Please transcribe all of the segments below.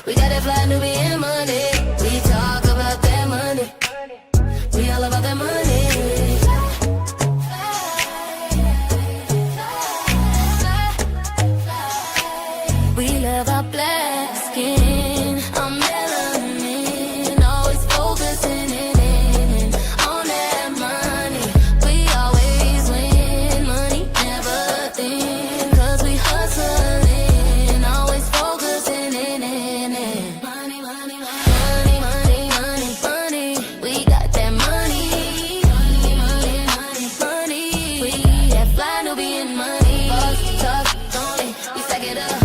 We got that fly Nubian money. We talk about that money. We all about that money. We love our black skin, our melanin, always focusing in on that money. We always win, money never thin, 'cause we hustling, always focusing in money, money, money, money, money, money. We got that money, money, money, money, money. We that fly Nubian money. Boss talk, only we stack it up.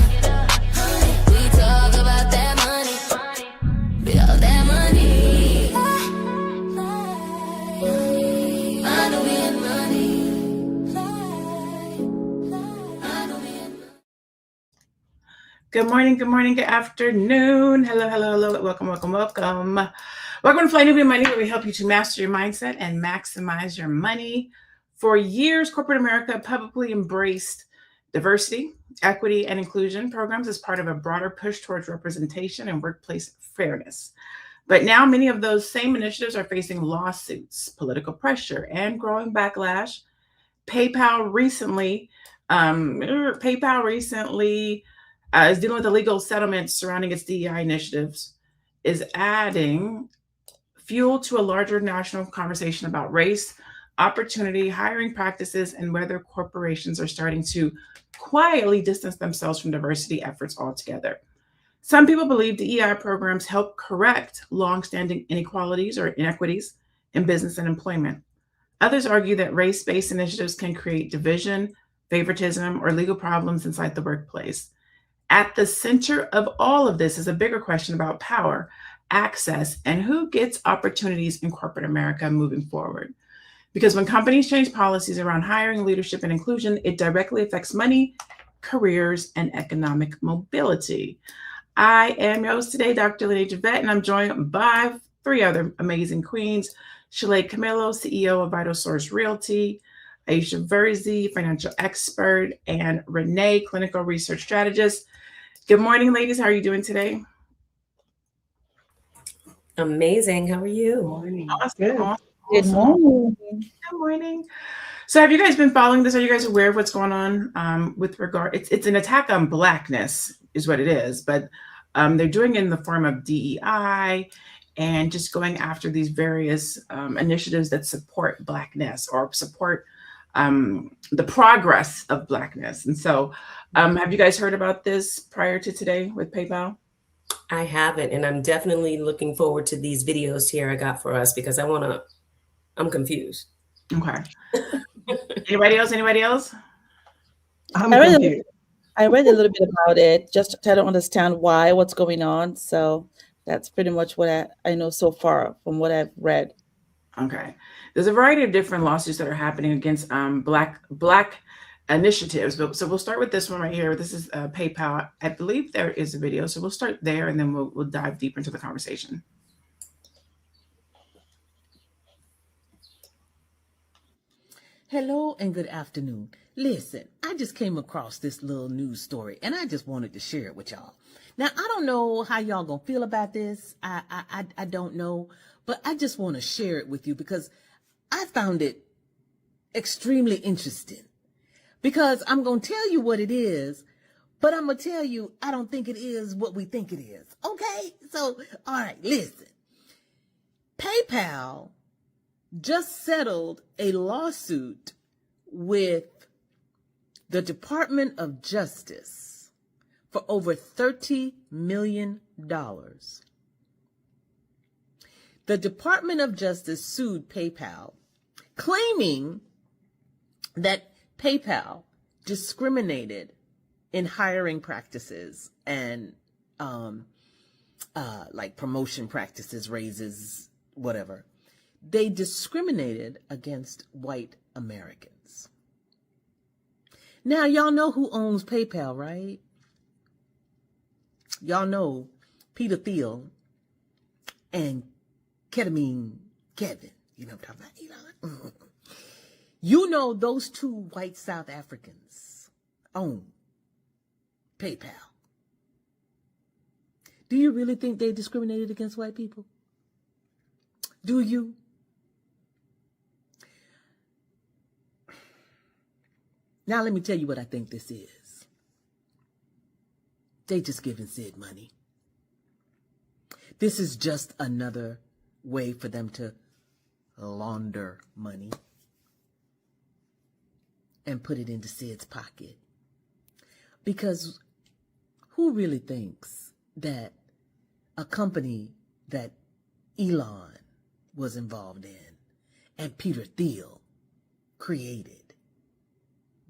Good morning, good afternoon. Hello, hello, hello. Welcome, welcome, welcome. Welcome to Fly Nubian Money, where we help you to master your mindset and maximize your money. For years, corporate America publicly embraced diversity, equity, and inclusion programs as part of a broader push towards representation and workplace fairness. But now many of those same initiatives are facing lawsuits, political pressure, and growing backlash. PayPal recently is dealing with the legal settlements surrounding its DEI initiatives, is adding fuel to a larger national conversation about race, opportunity, hiring practices, and whether corporations are starting to quietly distance themselves from diversity efforts altogether. Some people believe DEI programs help correct longstanding inequalities or inequities in business and employment. Others argue that race-based initiatives can create division, favoritism, or legal problems inside the workplace. At the center of all of this is a bigger question about power, access, and who gets opportunities in corporate America moving forward. Because when companies change policies around hiring, leadership, and inclusion, it directly affects money, careers, and economic mobility. I am your host today, Dr. LaNée, and I'm joined by three other amazing queens: Shalaye Camillo, CEO of Vital Source Realty; Aisha Verzi, financial expert; and LaNée, clinical research strategist. Good morning, ladies. How are you doing today? Amazing. How are you? Morning. Awesome. Good. Awesome. Good morning. Good morning. So have you guys been following this? Are you guys aware of what's going on with regard? It's an attack on Blackness is what it is, but they're doing it in the form of DEI and just going after these various initiatives that support Blackness or support the progress of Blackness. And so have you guys heard about this prior to today with PayPal? I haven't, and I'm definitely looking forward to these videos here I got for us because I'm confused. Okay. Anybody else? I'm confused. I read a little bit about it, just to try to understand what's going on. So that's pretty much what I know so far from what I've read. Okay. There's a variety of different lawsuits that are happening against black initiatives. So we'll start with this one right here. This is PayPal. I believe there is a video. So we'll start there and then we'll dive deeper into the conversation. Hello and good afternoon. Listen, I just came across this little news story and I just wanted to share it with y'all. Now, I don't know how y'all gonna feel about this. I don't know, but I just want to share it with you because I found it extremely interesting. Because I'm going to tell you what it is, but I'm going to tell you I don't think it is what we think it is. Okay? So, all right, listen. PayPal just settled a lawsuit with the Department of Justice for over $30 million. The Department of Justice sued PayPal, claiming that PayPal discriminated in hiring practices and like promotion practices, raises, whatever. They discriminated against white Americans. Now, y'all know who owns PayPal, right? Y'all know Peter Thiel and Ketamine Kevin. You know what I'm talking about, Elon? You know those two white South Africans own PayPal. Do you really think they discriminated against white people? Do you? Now let me tell you what I think this is. They just giving Sid money. This is just another way for them to launder money and put it into Sid's pocket. Because who really thinks that a company that Elon was involved in and Peter Thiel created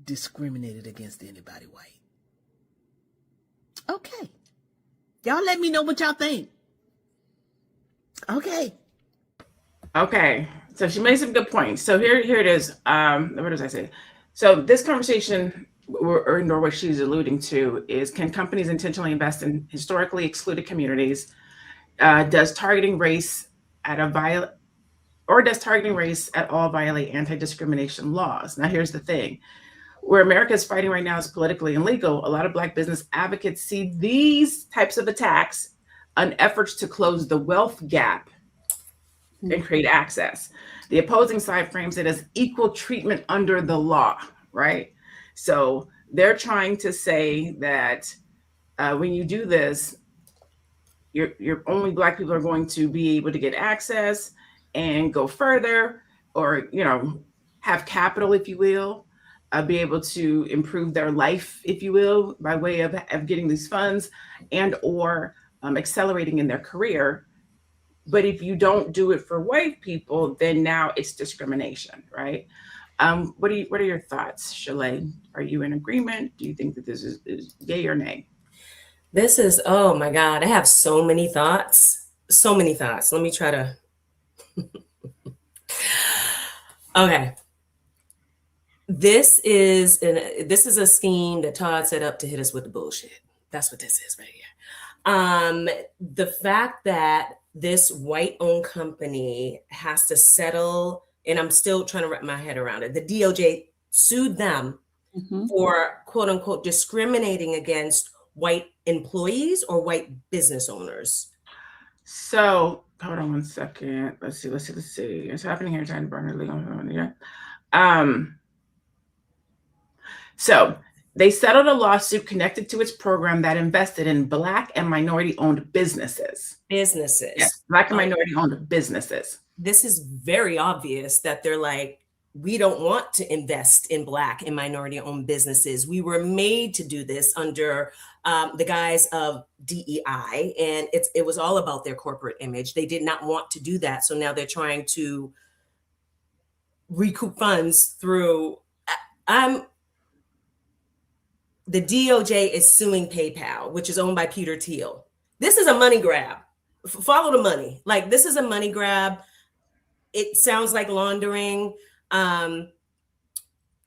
discriminated against anybody white? Okay. Y'all let me know what y'all think. Okay. Okay. So she made some good points. So here it is. What does I say? So this conversation, or what she's alluding to, is can companies intentionally invest in historically excluded communities? Does targeting race at all violate anti-discrimination laws? Now, here's the thing. Where America is fighting right now is politically illegal. A lot of Black business advocates see these types of attacks on efforts to close the wealth gap and create access. The opposing side frames it as equal treatment under the law, right? So they're trying to say that when you do this, you're only Black people are going to be able to get access and go further, or have capital, if you will, be able to improve their life, if you will, by way of getting these funds and or accelerating in their career. But if you don't do it for white people, then now it's discrimination, right? What are your thoughts, Shalaye? Are you in agreement? Do you think that this is yay or nay? This is, oh my God, I have so many thoughts. So many thoughts. Let me try to. Okay. This is a scheme that Todd set up to hit us with the bullshit. That's what this is right here. The fact that this white-owned company has to settle, and I'm still trying to wrap my head around it. The DOJ sued them for quote unquote discriminating against white employees or white business owners. So hold on one second. Let's see. It's happening here. Trying to burn legal. Yeah. So they settled a lawsuit connected to its program that invested in Black and minority-owned businesses. Yes, Black and minority-owned businesses. This is very obvious that they're like, we don't want to invest in Black and minority-owned businesses. We were made to do this under the guise of DEI, and it was all about their corporate image. They did not want to do that, so now they're trying to recoup funds through. The DOJ is suing PayPal, which is owned by Peter Thiel. This is a money grab. Follow the money. Like, this is a money grab. It sounds like laundering. The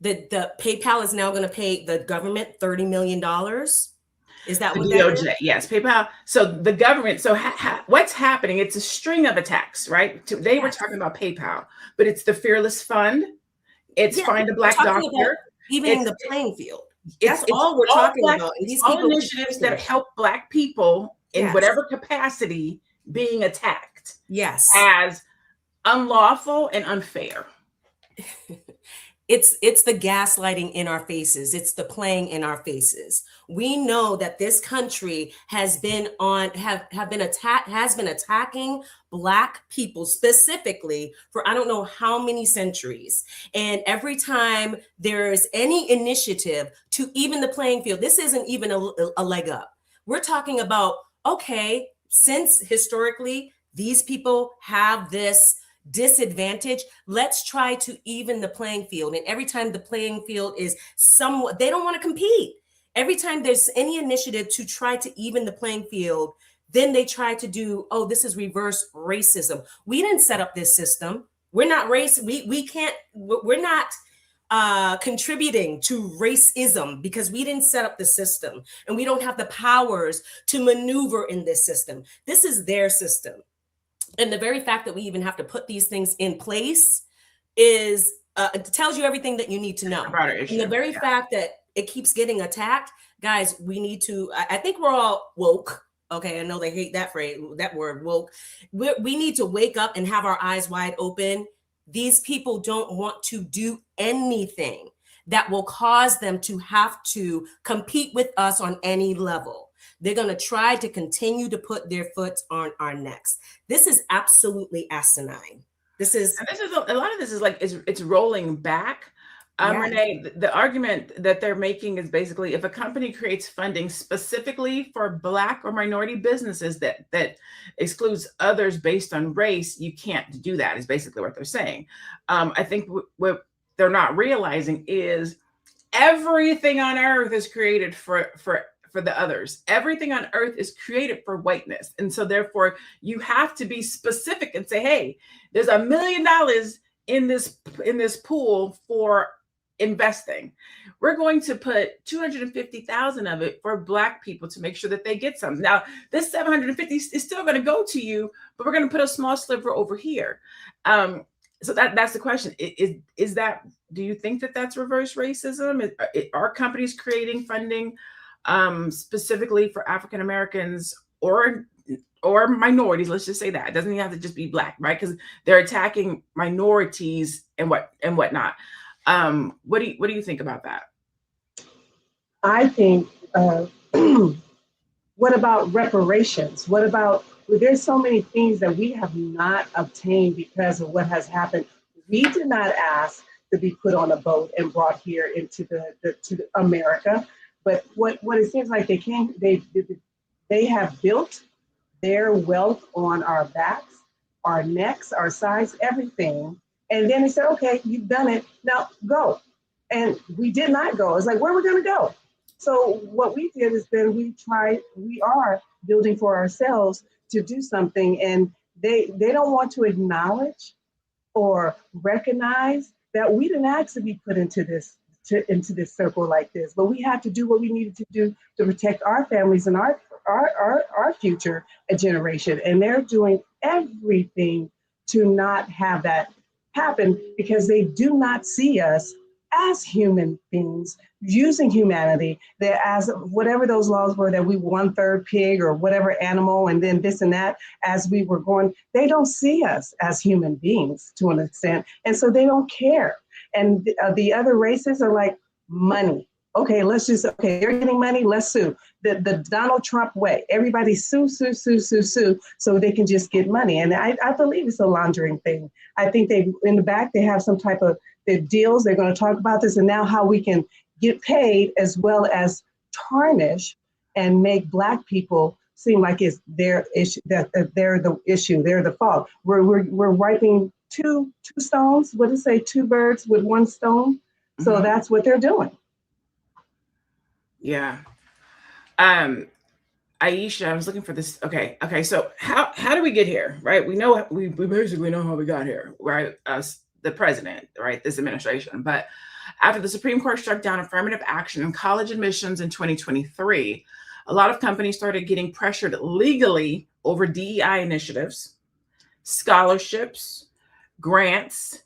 PayPal is now going to pay the government $30 million. Is that what that is? Yes, PayPal. So the government, what's happening? It's a string of attacks, right? They were talking about PayPal, but it's the Fearless Fund. It's Find a Black Doctor. Even the playing field. That's all we're talking about. And these all initiatives that help Black people in whatever capacity being attacked. Yes. As unlawful and unfair. It's the gaslighting in our faces. It's the playing in our faces. We know that this country has been attacking Black people specifically for I don't know how many centuries. And every time there's any initiative to even the playing field, this isn't even a leg up. We're talking about, okay, since historically these people have this disadvantage, let's try to even the playing field. And every time the playing field is somewhat, they don't want to compete. Every time there's any initiative to try to even the playing field, then they try to do, oh, this is reverse racism. We didn't set up this system. We're not we're not contributing to racism because we didn't set up the system and we don't have the powers to maneuver in this system. This is their system. And the very fact that we even have to put these things in place is it tells you everything that you need to know. And the very fact that it keeps getting attacked, guys, we need to, I think we're all woke, Okay, I know they hate that phrase, that word, woke. We need to wake up and have our eyes wide open. These people don't want to do anything that will cause them to have to compete with us on any level. They're going to try to continue to put their foot on our necks. This is absolutely asinine. This is a lot of this is like it's rolling back. Yes. LaNée, the argument that they're making is basically if a company creates funding specifically for Black or minority businesses that excludes others based on race, you can't do that, is basically what they're saying. I think what they're not realizing is everything on earth is created for the others. Everything on earth is created for whiteness. And so therefore you have to be specific and say, hey, there's $1 million in this pool for investing. We're going to put 250,000 of it for Black people to make sure that they get some. Now, this 750 is still going to go to you, but we're going to put a small sliver over here. So that's the question. Is that, do you think that that's reverse racism? Are companies creating funding specifically for African Americans or minorities? Let's just say that. It doesn't even have to just be Black, right? Because they're attacking minorities and whatnot. What do you think about that? I think, what about reparations? What about, there's so many things that we have not obtained because of what has happened. We did not ask to be put on a boat and brought here into to America. But what it seems like they have built their wealth on our backs, our necks, our sides, everything. And then they said, okay, you've done it, now go. And we did not go. It's like, where are we going to go? So what we did is then we are building for ourselves to do something. And they don't want to acknowledge or recognize that we didn't ask to be put into this circle like this, but we have to do what we needed to do to protect our families and our future generation. And they're doing everything to not have that happen because they do not see us as human beings using humanity, that as whatever those laws were, that we 1/3 pig or whatever animal, and then this and that, as we were going, they don't see us as human beings to an extent. And so they don't care. And the other races are like, money. Okay, they're getting money, let's sue. The Donald Trump way, everybody sue, so they can just get money. And I believe it's a laundering thing. I think in the back, they have some type of the deals. They're going to talk about this and now how we can get paid as well as tarnish and make Black people seem like it's their issue, that they're the issue, they're the fault. We're wiping two stones, what did it say, 2 birds with 1 stone? So that's what they're doing. Yeah. Aisha, I was looking for this. Okay. So how do we get here, right? We know, we basically know how we got here, right? Us, the president, right? This administration. But after the Supreme Court struck down affirmative action in college admissions in 2023, a lot of companies started getting pressured legally over DEI initiatives, scholarships, grants,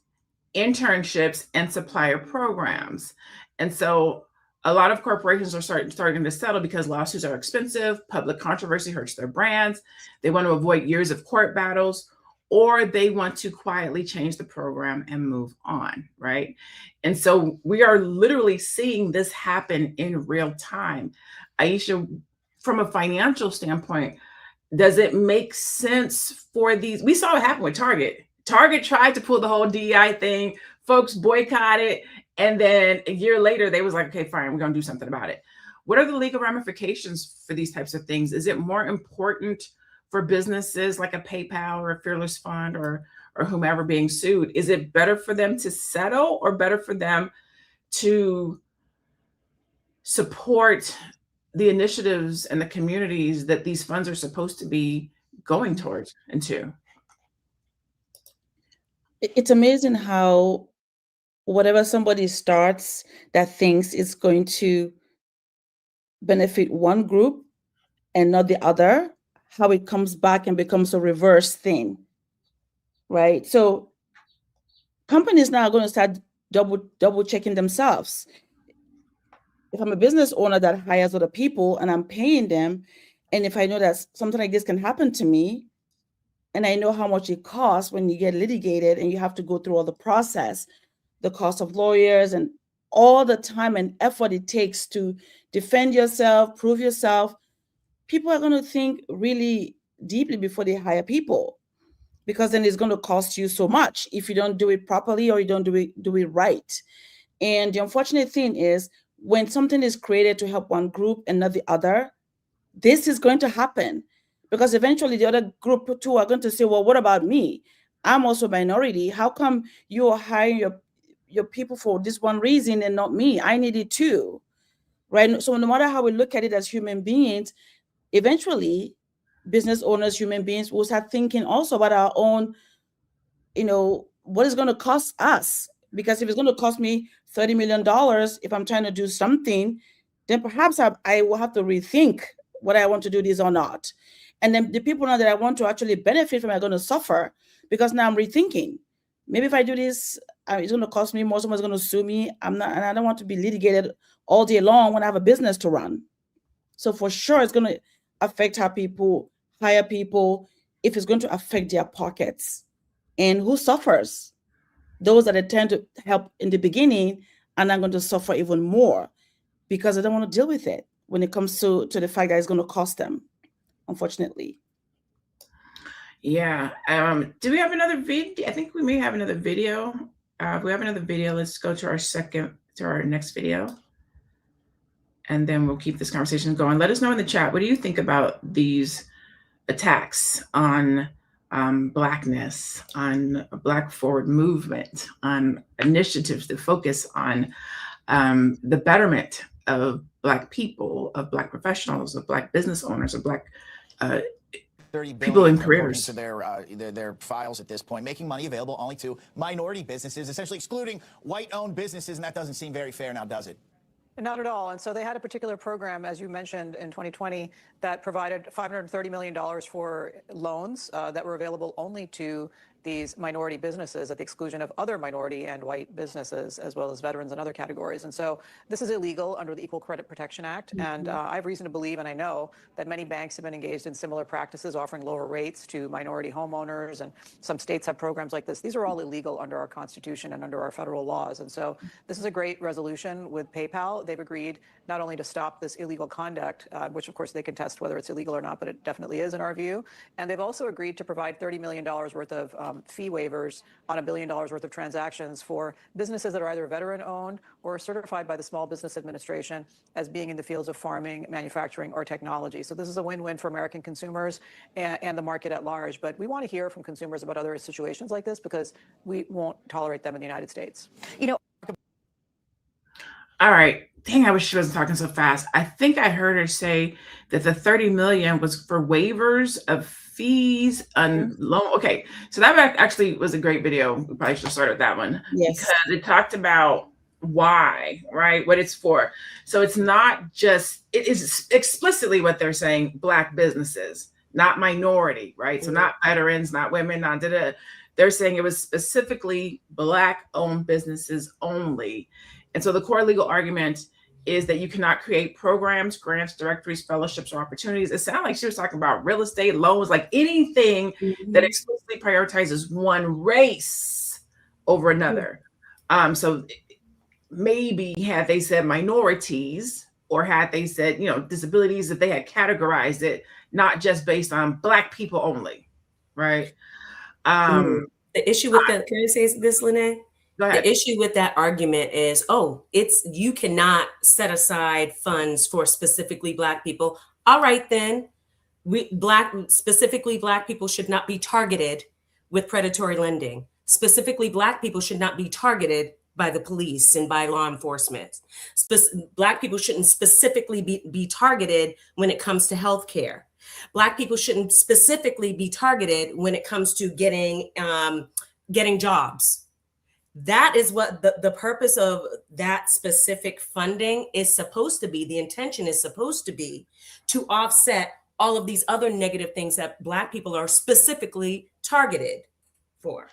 internships, and supplier programs. And so a lot of corporations are starting to settle because lawsuits are expensive, public controversy hurts their brands, they want to avoid years of court battles, or they want to quietly change the program and move on, right? And so we are literally seeing this happen in real time. Aisha, from a financial standpoint, does it make sense for these? We saw what happened with Target. Target tried to pull the whole DEI thing, folks boycotted, and then a year later, they was like, okay, fine, we're going to do something about it. What are the legal ramifications for these types of things? Is it more important for businesses like a PayPal or a Fearless Fund or whomever being sued? Is it better for them to settle or better for them to support the initiatives and the communities that these funds are supposed to be going towards and to? It's amazing how whatever somebody starts that thinks it's going to benefit one group and not the other, how it comes back and becomes a reverse thing, right? So companies now are going to start double checking themselves. If I'm a business owner that hires other people and I'm paying them, And if I know that something like this can happen to me, and I know how much it costs when you get litigated and you have to go through all the process, the cost of lawyers and all the time and effort it takes to defend yourself, prove yourself, people are going to think really deeply before they hire people, because then it's going to cost you so much if you don't do it properly or you don't do it right. And the unfortunate thing is, when something is created to help one group and not the other, this is going to happen, because eventually the other group too are going to say, well, what about me? I'm also a minority. How come you are hiring your people for this one reason and not me? I need it too, right? So no matter how we look at it as human beings, eventually business owners, human beings, will start thinking also about our own, what is going to cost us? Because if it's going to cost me $30 million if I'm trying to do something, then perhaps I will have to rethink whether I want to do this or not. And then the people now that I want to actually benefit from are going to suffer, because now I'm rethinking. Maybe if I do this, it's going to cost me more. Someone's going to sue me. And I don't want to be litigated all day long when I have a business to run. So for sure, it's going to affect how people hire people, if it's going to affect their pockets. And who suffers? Those that intend to help in the beginning are not going to suffer even more, because they don't want to deal with it when it comes to the fact that it's going to cost them, unfortunately. Yeah. Do we have another video? I think we may have another video. If we have another video, let's go to our next video. And then we'll keep this conversation going. Let us know in the chat, what do you think about these attacks on Blackness, on a Black Forward movement, on initiatives that focus on the betterment of Black people, of Black professionals, of Black business owners, of Black people in careers? To their files at this point, making money available only to minority businesses, essentially excluding white-owned businesses, and that doesn't seem very fair now, does it? Not at all. And so they had a particular program, as you mentioned, in 2020 that provided $530 million for loans that were available only to these minority businesses, at the exclusion of other minority and white businesses, as well as veterans and other categories. And so this is illegal under the Equal Credit Protection Act. And I have reason to believe, and I know, that many banks have been engaged in similar practices, offering lower rates to minority homeowners, and some states have programs like this. These are all illegal under our Constitution and under our federal laws. And so this is a great resolution with PayPal. They've agreed not only to stop this illegal conduct, which of course they can test whether it's illegal or not, but it definitely is in our view. And they've also agreed to provide $30 million worth of fee waivers on $1 billion worth of transactions for businesses that are either veteran-owned or certified by the Small Business Administration as being in the fields of farming, manufacturing, or technology. So this is a win-win for American consumers and the market at large. But we want to hear from consumers about other situations like this, because we won't tolerate them in the United States. All right. Dang, I wish she wasn't talking so fast. I think I heard her say that the 30 million was for waivers of fees on loan. Okay. So that actually was a great video. We probably should have started with that one. Yes. Because it talked about why, right? What it's for. So it's not just, it is explicitly what they're saying, Black businesses, not minority, right? So not veterans, not women, not da-da. They're saying it was specifically Black-owned businesses only. And so the core legal argument is that you cannot create programs, grants, directories, fellowships, or opportunities. It sounded like she was talking about real estate, loans, like anything that explicitly prioritizes one race over another. So maybe had they said minorities, or had they said, disabilities, that they had categorized it, not just based on Black people only, right? The issue with that, can I say this, LaNée? The issue with that argument is, you cannot set aside funds for specifically Black people. All right, then, specifically Black people should not be targeted with predatory lending. Specifically, Black people should not be targeted by the police and by law enforcement. Black people shouldn't specifically be targeted when it comes to healthcare. Black people shouldn't specifically be targeted when it comes to getting jobs. That is what the purpose of that specific funding is supposed to be. The intention is supposed to be to offset all of these other negative things that Black people are specifically targeted for.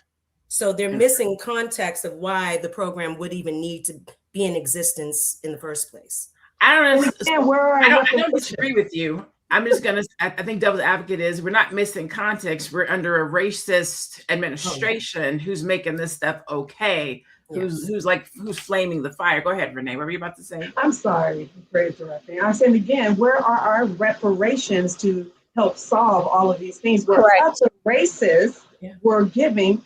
So they're missing context of why the program would even need to be in existence in the first place. I don't disagree with you. I'm just gonna. I think devil's advocate is we're not missing context. We're under a racist administration who's making this stuff okay. Who's flaming the fire? Go ahead, Renee. What were you about to say? I'm sorry for interrupting. I'm saying again, where are our reparations to help solve all of these things? Where other races were given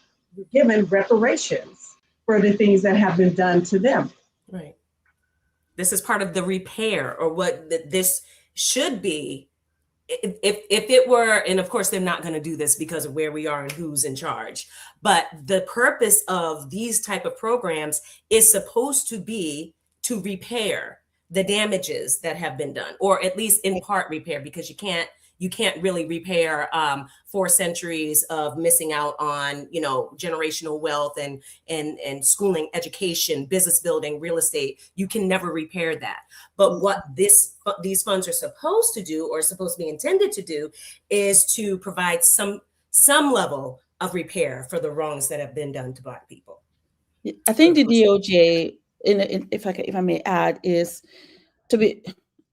reparations for the things that have been done to them. Right. This is part of the repair, or what this should be. If it were, and of course they're not going to do this because of where we are and who's in charge, but the purpose of these type of programs is supposed to be to repair the damages that have been done, or at least in part repair, because you can't really repair 4 centuries of missing out on, generational wealth and schooling, education, business building, real estate. You can never repair that. But what these funds are supposed to do, or supposed to be intended to do, is to provide some level of repair for the wrongs that have been done to Black people. I think the DOJ, if I may add, is to be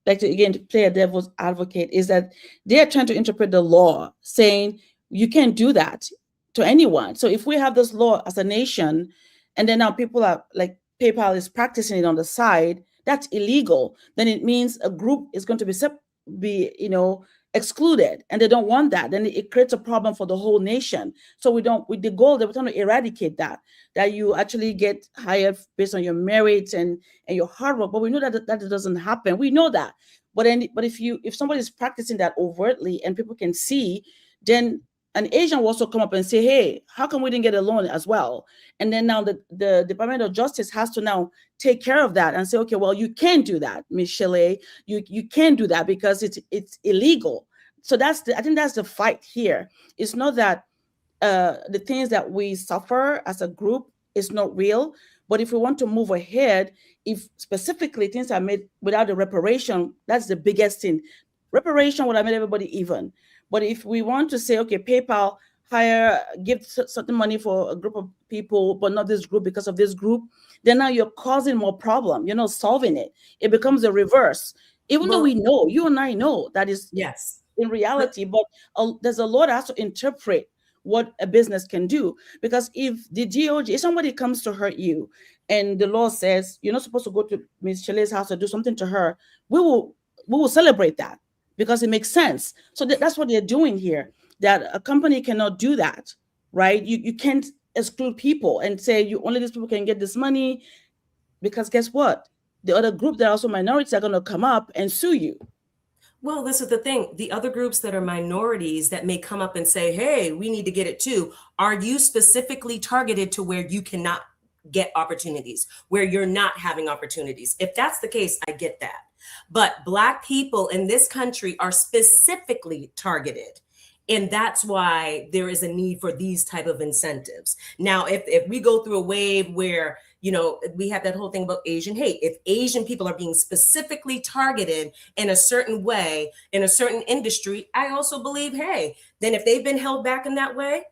to play a devil's advocate, is that they are trying to interpret the law, saying you can't do that to anyone. So if we have this law as a nation, and then now people are like PayPal is practicing it on the side, that's illegal. Then it means a group is going to be excluded, and they don't want that. Then it creates a problem for the whole nation. So with the goal that we're trying to eradicate that you actually get hired based on your merits and your hard work. But we know that doesn't happen. We know that. But if somebody is practicing that overtly and people can see, then an Asian will also come up and say, hey, how come we didn't get a loan as well? And then now the Department of Justice has to now take care of that and say, okay, well, you can't do that, Ms. Shalaye. You can't do that because it's illegal. So I think that's the fight here. It's not that the things that we suffer as a group is not real, but if we want to move ahead, if specifically things are made without the reparation, that's the biggest thing. Reparation would have made everybody even. But if we want to say, okay, PayPal give certain money for a group of people, but not this group because of this group, then now you're causing more problem. You're not solving it. It becomes a reverse. Even though we know, you and I know that is in reality, but there's a law that has to interpret what a business can do. Because if the DOJ, if somebody comes to hurt you and the law says you're not supposed to go to Ms. Shalaye's house or do something to her, we will celebrate that because it makes sense. So that's what they're doing here, that a company cannot do that, right? You can't exclude people and say only these people can get this money, because guess what? The other group that are also minorities are going to come up and sue you. Well, this is the thing. The other groups that are minorities that may come up and say, hey, we need to get it too. Are you specifically targeted to where you cannot get opportunities, where you're not having opportunities? If that's the case, I get that. But Black people in this country are specifically targeted. And that's why there is a need for these type of incentives. Now, if we go through a wave where, we have that whole thing about Asian hate, if Asian people are being specifically targeted in a certain way, in a certain industry, I also believe, hey, then if they've been held back in that way,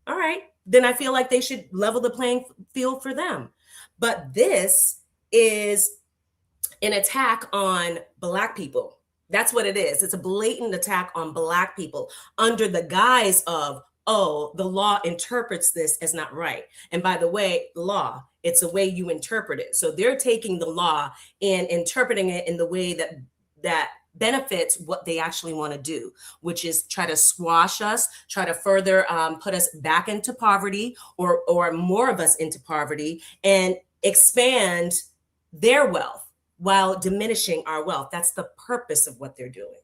all right, then I feel like they should level the playing field for them. But this is an attack on Black people. That's what it is. It's a blatant attack on Black people under the guise of, oh, the law interprets this as not right. And by the way, law, it's the way you interpret it. So they're taking the law and interpreting it in the way that benefits what they actually want to do, which is try to squash us, try to further put us back into poverty or more of us into poverty, and expand their wealth while diminishing our wealth. That's the purpose of what they're doing.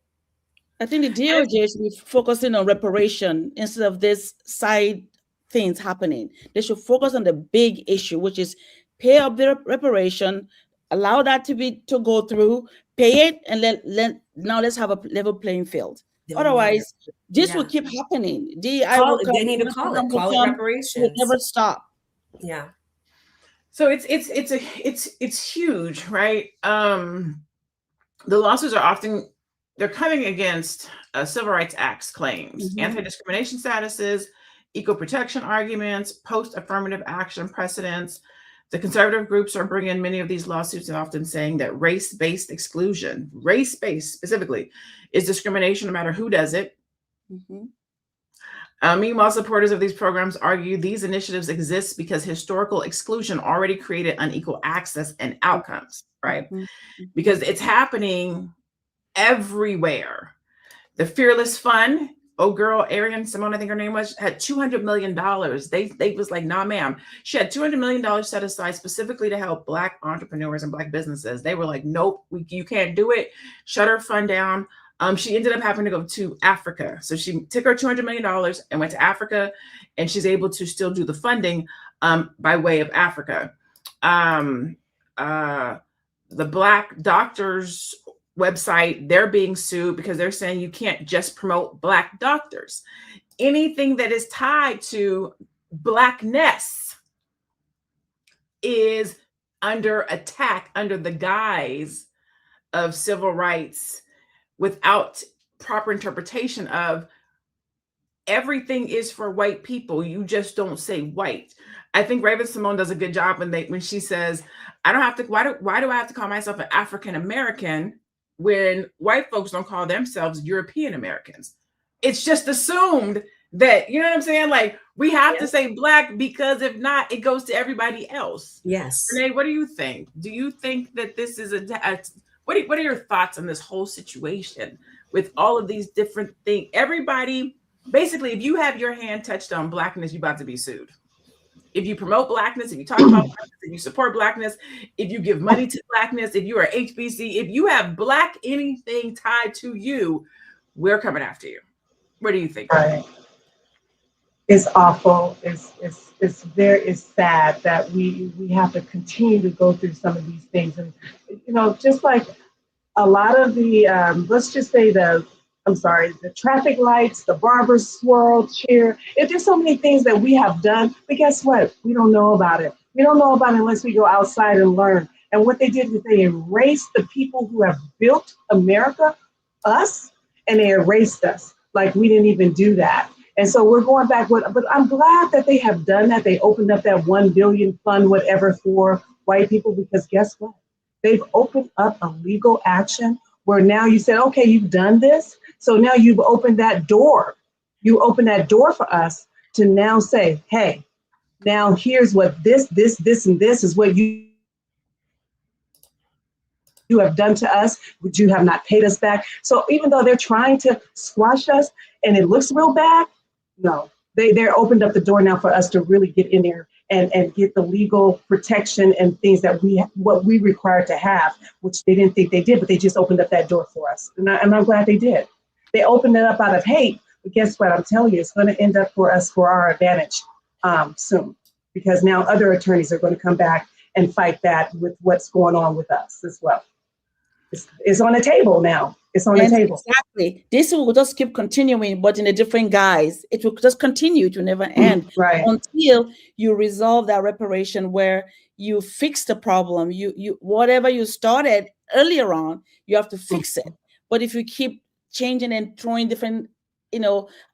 I think the DOJ should be focusing on reparation instead of this side things happening. They should focus on the big issue, which is pay up the reparation, allow that to go through, pay it, and now let's have a level playing field. Otherwise, this will keep happening. DEI will come. They need to call it reparations. It will never stop. Yeah. So it's huge, right? The lawsuits are often, they're coming against Civil Rights Act claims, anti-discrimination statuses, equal protection arguments, post-affirmative action precedents, The conservative groups are bringing many of these lawsuits and often saying that race-based exclusion, race-based specifically, is discrimination no matter who does it. Mhm. Meanwhile, supporters of these programs argue these initiatives exist because historical exclusion already created unequal access and outcomes, right? Mhm. Because it's happening everywhere. The Fearless Fund, oh girl, Arian Simone, I think her name was, had $200 million. They was like, nah, ma'am. She had $200 million set aside specifically to help Black entrepreneurs and Black businesses. They were like, nope, you can't do it. Shut her fund down. She ended up having to go to Africa. So she took her $200 million and went to Africa, and she's able to still do the funding by way of Africa. The Black doctors website, they're being sued because they're saying you can't just promote Black doctors. Anything that is tied to Blackness is under attack under the guise of civil rights without proper interpretation of everything is for white people. You just don't say white. I think Raven Simone does a good job when she says, I don't have to, why do I have to call myself an African American when white folks don't call themselves European Americans? It's just assumed that, you know what I'm saying? Like, we have to say Black, because if not, it goes to everybody else. Yes. LaNée, what do you think? Do you think that this is what are your thoughts on this whole situation with all of these different things? Everybody, basically, if you have your hand touched on Blackness, you're about to be sued. If you promote Blackness, if you talk about Blackness, if you support Blackness, if you give money to Blackness, if you are HBC, if you have Black anything tied to you, we're coming after you. What do you think? Right. It's awful. It's sad that we have to continue to go through some of these things. And, you know, just like a lot of the, let's just say the traffic lights, the barber swirl chair. If there's so many things that we have done, but guess what? We don't know about it. We don't know about it unless we go outside and learn. And what they did was they erased the people who have built America, us, and they erased us. Like we didn't even do that. And so we're going back, but I'm glad that they have done that. They opened up that 1 billion fund, whatever, for white people, because guess what? They've opened up a legal action where now you said, okay, you've done this. So now you've opened that door. You open that door for us to now say, hey, now here's what this, and this is what you have done to us, but you have not paid us back. So even though they're trying to squash us and it looks real bad, no, they're opened up the door now for us to really get in there and get the legal protection and things that what we require to have, which they didn't think they did, but they just opened up that door for us. And I'm glad they did. They opened it up out of hate, but guess what? I'm telling you, it's going to end up for us for our advantage soon, because now other attorneys are going to come back and fight that with what's going on with us as well. It's on the table now. It's on the table. Exactly. This will just keep continuing, but in a different guise. It will just continue to never end, right? Until you resolve that reparation, where you fix the problem. You whatever you started earlier on, you have to fix it. But if you keep changing and throwing different,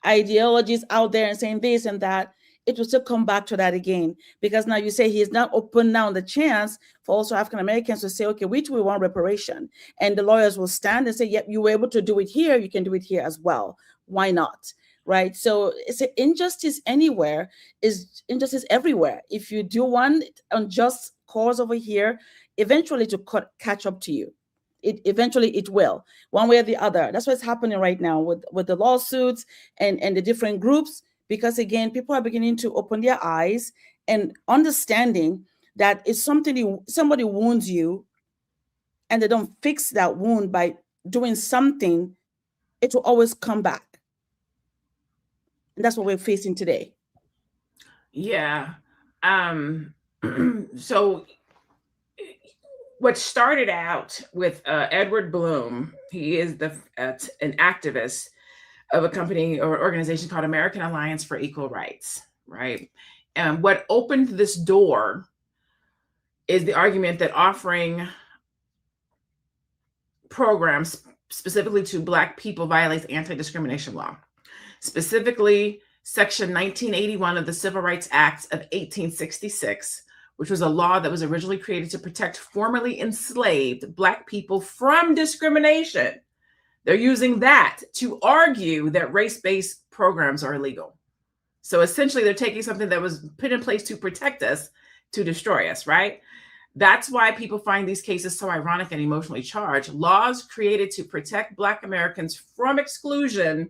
ideologies out there and saying this and that, it will still come back to that again, because now you say he's not open now the chance for also African Americans to say, okay, which we want reparation, and the lawyers will stand and say, yep, you were able to do it here, you can do it here as well. Why not? Right? So it's an injustice anywhere is injustice everywhere. If you do one unjust cause over here, eventually to catch up to you. Eventually it will, one way or the other. That's what's happening right now with the lawsuits and the different groups. Because again, people are beginning to open their eyes and understanding that if somebody wounds you and they don't fix that wound by doing something, it will always come back. And that's what we're facing today. Yeah. So what started out with Edward Bloom, he is an activist of a company or organization called American Alliance for Equal Rights, right? And what opened this door is the argument that offering programs specifically to Black people violates anti-discrimination law, specifically Section 1981 of the Civil Rights Act of 1866, which was a law that was originally created to protect formerly enslaved Black people from discrimination. They're using that to argue that race-based programs are illegal. So essentially, they're taking something that was put in place to protect us to destroy us, right? That's why people find these cases so ironic and emotionally charged. Laws created to protect Black Americans from exclusion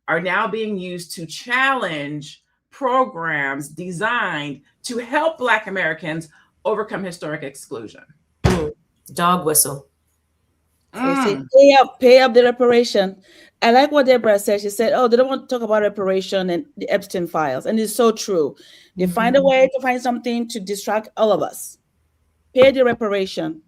are now being used to challenge programs designed to help Black Americans overcome historic exclusion. Dog whistle. They say pay up the reparation. I like what Deborah said. She said, oh, they don't want to talk about reparation and the Epstein files. And it's so true. They find a way to find something to distract all of us. Pay the reparation.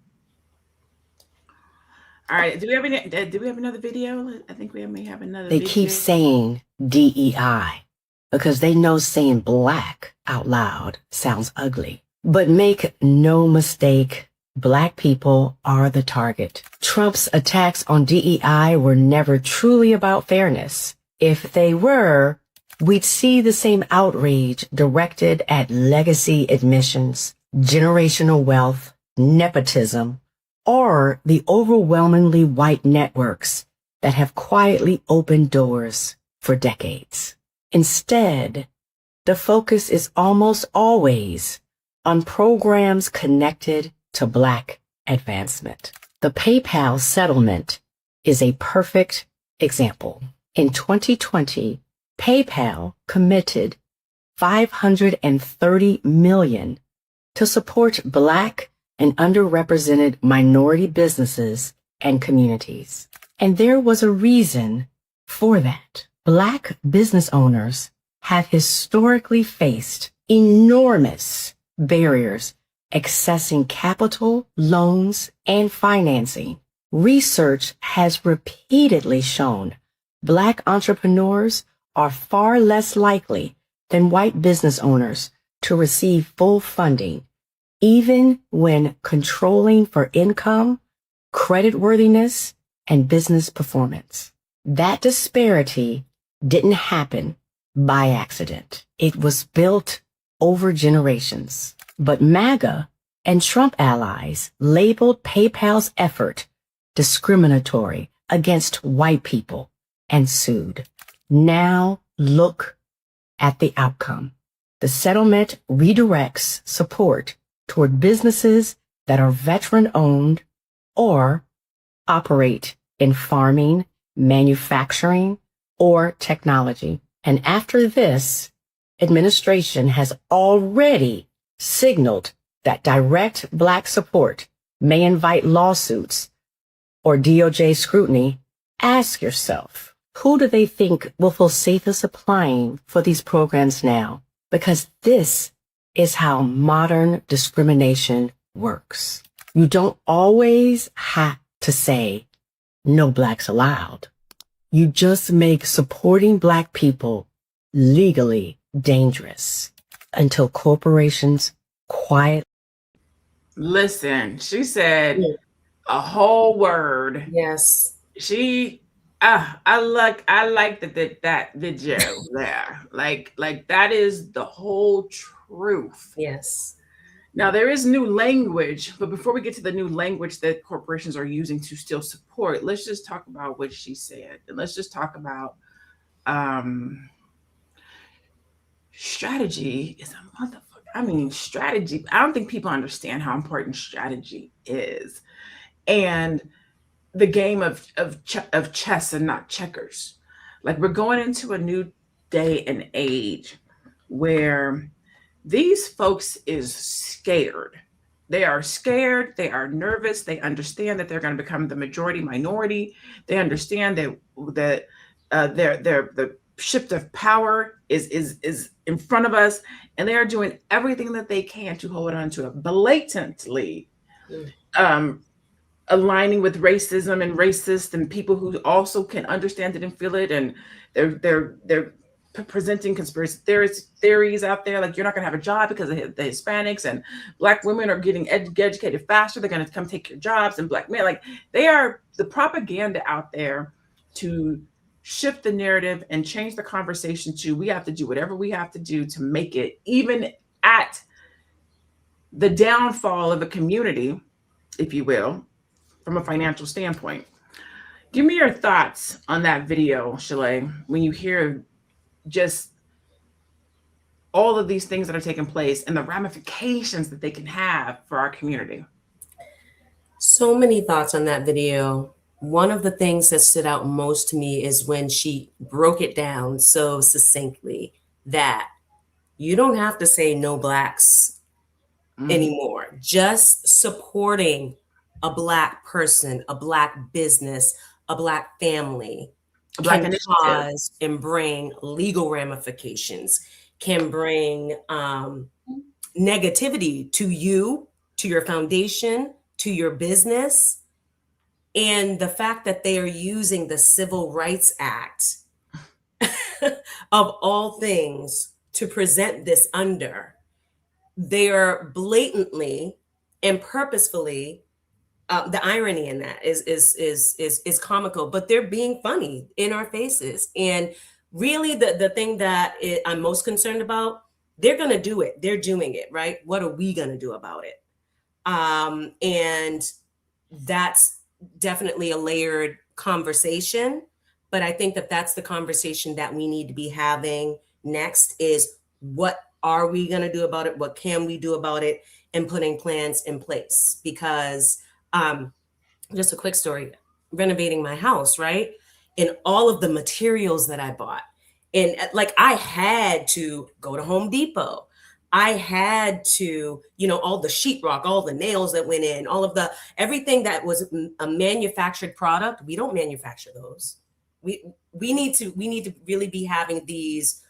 All right. Do we have another video? I think we may have another They video. keep saying DEI because they know saying Black out loud sounds ugly. But make no mistake, Black people are the target. Trump's attacks on DEI were never truly about fairness. If they were, we'd see the same outrage directed at legacy admissions, generational wealth, nepotism, or the overwhelmingly white networks that have quietly opened doors for decades. Instead, the focus is almost always on programs connected to Black advancement. The PayPal settlement is a perfect example. In 2020, PayPal committed $530 million to support Black and underrepresented minority businesses and communities. And there was a reason for that. Black business owners have historically faced enormous barriers accessing capital, loans, and financing. Research has repeatedly shown Black entrepreneurs are far less likely than white business owners to receive full funding, even when controlling for income, creditworthiness, and business performance. That disparity didn't happen by accident. It was built over generations. But MAGA and Trump allies labeled PayPal's effort discriminatory against white people and sued. Now look at the outcome. The settlement redirects support toward businesses that are veteran-owned or operate in farming, manufacturing, or technology. And after this, administration has already signaled that direct Black support may invite lawsuits or DOJ scrutiny. Ask yourself, who do they think will feel safest applying for these programs now? Because this is how modern discrimination works. You don't always have to say, no Blacks allowed. You just make supporting Black people legally dangerous until corporations quiet. Listen, she said a whole word. Yes. I like that video there. Like that is the whole truth. Yes. Now there is new language, but before we get to the new language that corporations are using to still support, let's just talk about what she said, and let's just talk about strategy is a motherfucker. I mean, strategy. I don't think people understand how important strategy is, and the game of chess and not checkers. Like, we're going into a new day and age where these folks is scared. They are scared. They are nervous. They understand that they're going to become the majority minority. They understand that the shift of power is in front of us, and they are doing everything that they can to hold on to it, blatantly aligning with racism and racists and people who also can understand it and feel it, and they're presenting conspiracy theories out there, like you're not going to have a job because of the Hispanics, and Black women are getting educated faster. They're going to come take your jobs, and Black men, like, they are the propaganda out there to shift the narrative and change the conversation to, we have to do whatever we have to do to make it, even at the downfall of a community, if you will, from a financial standpoint. Give me your thoughts on that video, Shalaye, when you hear just all of these things that are taking place and the ramifications that they can have for our community. So many thoughts on that video. One of the things that stood out most to me is when she broke it down so succinctly that you don't have to say no Blacks anymore. Just supporting a Black person, a Black business, a Black family A Black can initiative. cause and bring legal ramifications, can bring negativity to you, to your foundation, to your business. And the fact that they are using the Civil Rights Act of all things to present this under, they are blatantly and purposefully, the irony in that is comical, but they're being funny in our faces. And really the thing that I'm most concerned about, they're going to do it. They're doing it, right? What are we going to do about it? And that's definitely a layered conversation. But I think that that's the conversation that we need to be having next is what are we going to do about it? What can we do about it? And putting plans in place. Because just a quick story, renovating my house, right? And all of the materials that I bought. And like I had to go to Home Depot. I had to, all the sheetrock, all the nails that went in, all of everything that was a manufactured product. We don't manufacture those. We need to really be having these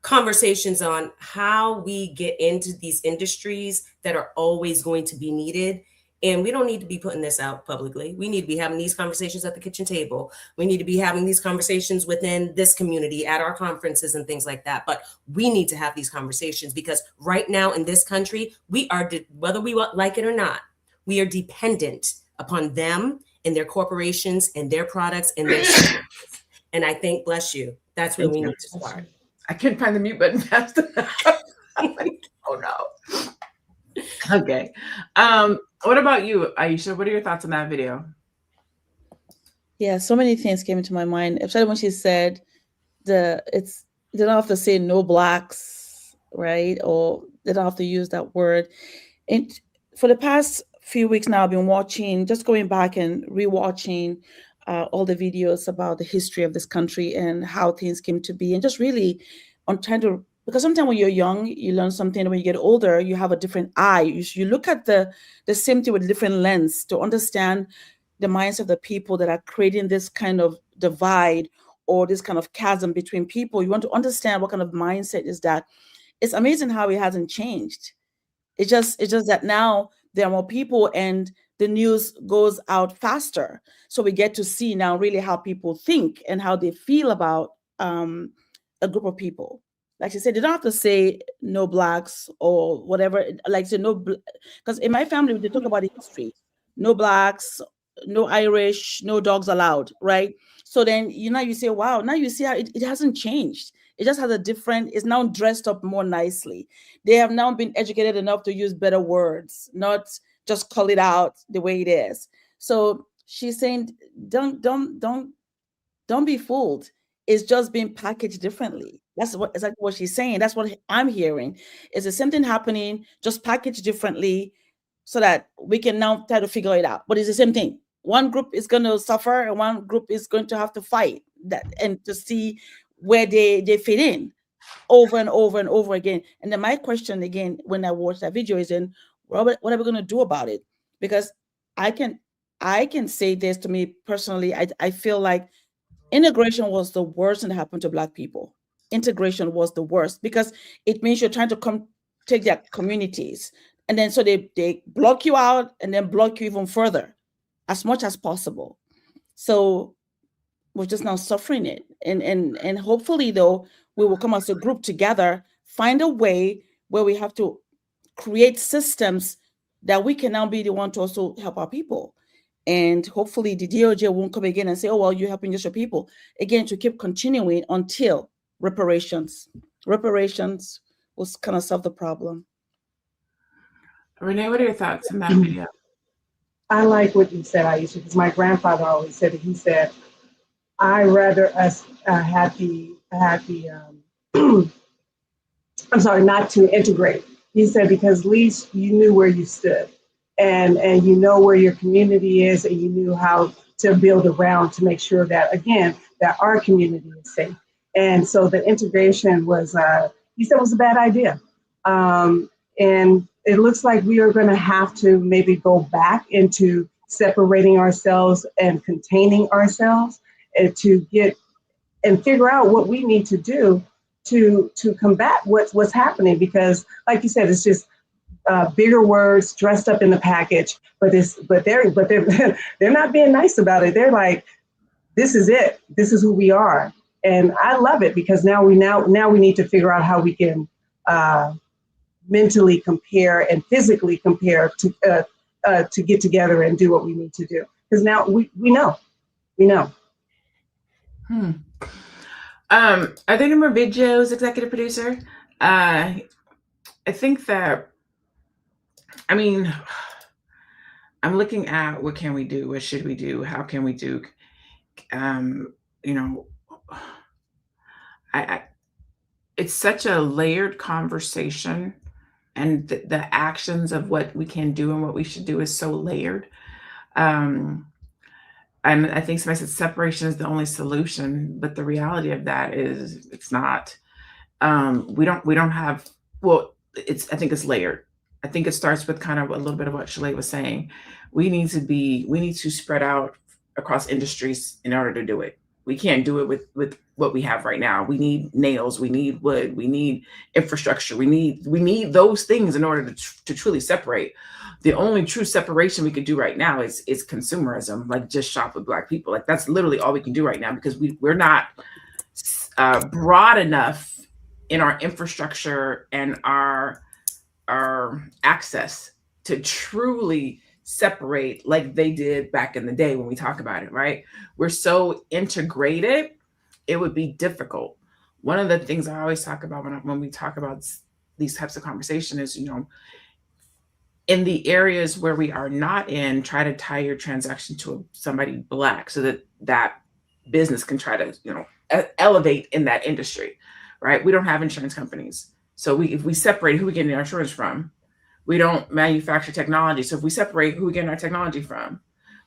conversations on how we get into these industries that are always going to be needed. And we don't need to be putting this out publicly. We need to be having these conversations at the kitchen table. We need to be having these conversations within this community at our conferences and things like that. But we need to have these conversations because right now in this country, we are, whether we like it or not, we are dependent upon them and their corporations and their products and their services. And I think, bless you, that's where we need to start. I couldn't find the mute button fast enough. I'm like, oh no. Okay. What about you, Aisha? What are your thoughts on that video? Yeah, so many things came into my mind, especially when she said they don't have to say no Blacks, right? Or they don't have to use that word. And for the past few weeks now, I've been just going back and rewatching all the videos about the history of this country and how things came to be, and just really on trying to, because sometimes when you're young, you learn something. When you get older, you have a different eye. You look at the same thing with a different lens to understand the minds of the people that are creating this kind of divide or this kind of chasm between people. You want to understand what kind of mindset is that. It's amazing how it hasn't changed. It's just that now there are more people and the news goes out faster. So we get to see now really how people think and how they feel about a group of people. Like she said, they don't have to say no Blacks or whatever. Like say no, because in my family they talk about the history. No Blacks, no Irish, no dogs allowed, right? So then you say, wow, now you see how it hasn't changed. It just has it's now dressed up more nicely. They have now been educated enough to use better words, not just call it out the way it is. So she's saying, don't be fooled. It's just being packaged differently. That's exactly what she's saying. That's what I'm hearing. Is there something happening, just packaged differently, so that we can now try to figure it out? But it's the same thing. One group is going to suffer, and one group is going to have to fight that and to see where they fit in over and over and over again. And then my question again, when I watch that video, is then what are we going to do about it? Because I can say this to me personally. I feel like integration was the worst thing that happened to Black people. Integration was the worst because it means you're trying to take their communities. And then so they block you out and then block you even further as much as possible. So we're just now suffering it. And hopefully, though, we will come as a group together, find a way where we have to create systems that we can now be the one to also help our people. And hopefully the DOJ won't come again and say, oh, well, you're helping just your people. Again, to keep continuing until reparations will kind of solve the problem. Renee, what are your thoughts on that video? I like what you said, Aisha, because my grandfather always said it. He said, "I rather us had the I'm sorry, not to integrate." He said because at least you knew where you stood, and you know where your community is, and you knew how to build around to make sure that again that our community is safe. And so the integration was, he said, was a bad idea. And it looks like we are going to have to maybe go back into separating ourselves and containing ourselves, and to get and figure out what we need to do to combat what's happening. Because, like you said, it's just bigger words dressed up in the package, but they're they're not being nice about it. They're like, this is it. This is who we are, and I love it because now we need to figure out how we can mentally compare and physically compare to get together and do what we need to do. Because now we know. Are there any more videos, executive producer? I think that, I mean, I'm looking at what can we do? What should we do? How can we do? You know, it's such a layered conversation, and the actions of what we can do and what we should do is so layered. And I think somebody said separation is the only solution, but the reality of that is it's not. We don't have, well, I think it's layered. I think it starts with kind of a little bit of what Shalaye was saying. We need to spread out across industries in order to do it. We can't do it with what we have right now. We need nails, we need wood, we need infrastructure, we need those things in order to truly separate. The only true separation we could do right now is consumerism, like just shop with Black people. Like that's literally all we can do right now, because we're not broad enough in our infrastructure and our access to truly separate like they did back in the day when we talk about it, right? We're so integrated, it would be difficult. One of the things I always talk about when we talk about these types of conversation is, you know, in the areas where we are not in, try to tie your transaction to somebody Black so that business can try to, you know, elevate in that industry, right? We don't have insurance companies. So if we separate who we get our insurance from, we don't manufacture technology. So if we separate who we get our technology from,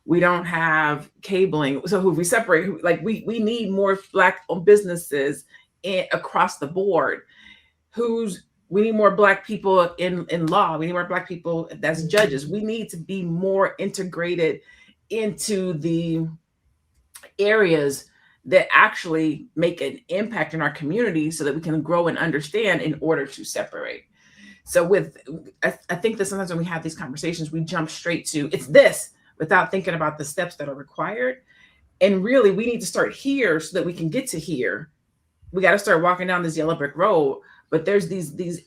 we don't have cabling. So if we separate, like we need more Black-owned businesses across the board. We need more Black people in law. We need more Black people as judges. We need to be more integrated into the areas that actually make an impact in our community so that we can grow and understand in order to separate. So I think that sometimes when we have these conversations, we jump straight to it's this without thinking about the steps that are required. And really, we need to start here so that we can get to here. We got to start walking down this yellow brick road. But there's these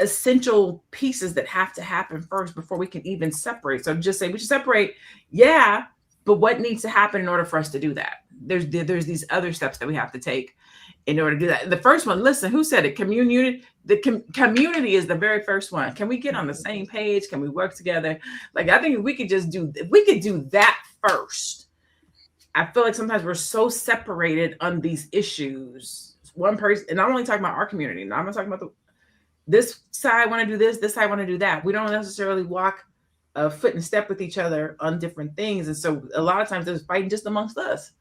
essential pieces that have to happen first before we can even separate. So just say we should separate, yeah, but what needs to happen in order for us to do that? There's these other steps that we have to take in order to do that. The first one, listen, who said it? Community. Community is the very first one. Can we get on the same page? Can we work together? Like, I think if we could do that first. I feel like sometimes we're so separated on these issues. One person, and I'm only talking about our community. Now I'm not talking about this side want to do this side want to do that. We don't necessarily walk a foot and step with each other on different things. And so a lot of times there's fighting just amongst us.